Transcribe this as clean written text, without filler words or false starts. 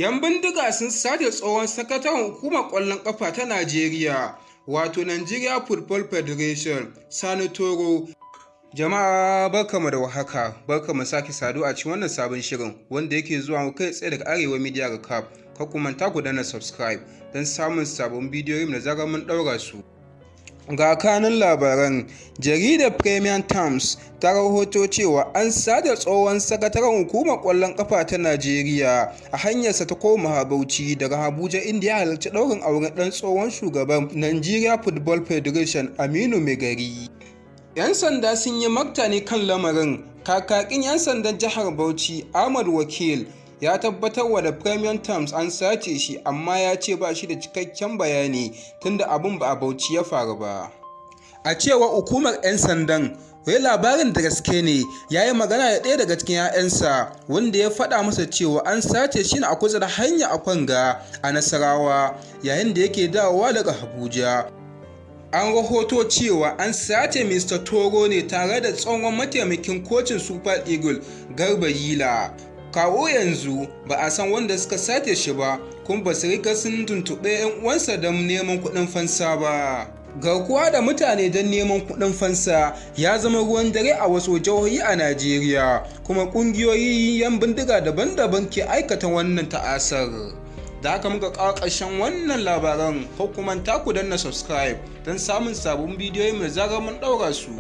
'Yan bindiga sun sace tsohon sakataren hukumar ƙwallon ƙafa ta Najeriya, wato Nigeria Football Federation, Sani Toro. Jama'a barkamu da warhaka, barkamu sake saduwa a cikin wannan sabon shirin wanda yake zuwa kai tsaye daga Arewa Media Recap. Kar ku manta ku danna subscribe don samun sabon bidiyoyin da zarar mun ɗaura su. Ga kanun labaran, jaridar Premium Times ta rahoto cewa an sace tsohon sakataren hukumar ƙwallon ƙafa ta Najeriya a hanyarsa ta komawa Bauchi daga Abuja, inda ya halarci ɗaurin auren ɗan tsohon shugaban Nigeria Football Federation Aminu Megari. 'Yan sanda sun yi martani kan lamarin. Kakakin 'yan sandan jihar Bauchi Ahmad Wakil ya tabbatar wa da Premium Times an sace shi, amma ya ce ba shi da cikakken bayani tunda abin ba a Bauchi ya faru ba. A cewa hukumar 'yan sandan, wai labarin da gaske ne. Ya yi magana da ɗaya daga cikin 'ya'yansa wanda ya faɗa masa cewa an sace shi a kusa da hanya a Kwanga a Nasarawa yayin da yake dawowa daga Abuja. An rahoto cewa an sace Mr. Toro ne tare da tsohon mataimakin kocin Super Eagles Garba Yila. Kawo yanzu ba a san wanda suka sace shi ba, kuma ba su riga sun tuntuɓe 'yan uwansa don neman kuɗin fansa ba. Garkuwa da mutane don neman kuɗin fansa ya zama ruwan dare a wasu jihohi a Najeriya, kuma ƙungiyoyi 'yan bindiga daban-daban ke aikata wannan ta'asar. Da haka muka kawo ƙarshen wannan labaran. Ko kuma ta ku danna subscribe don samun sabon bidiyoyi mai zarar mun ɗaura su.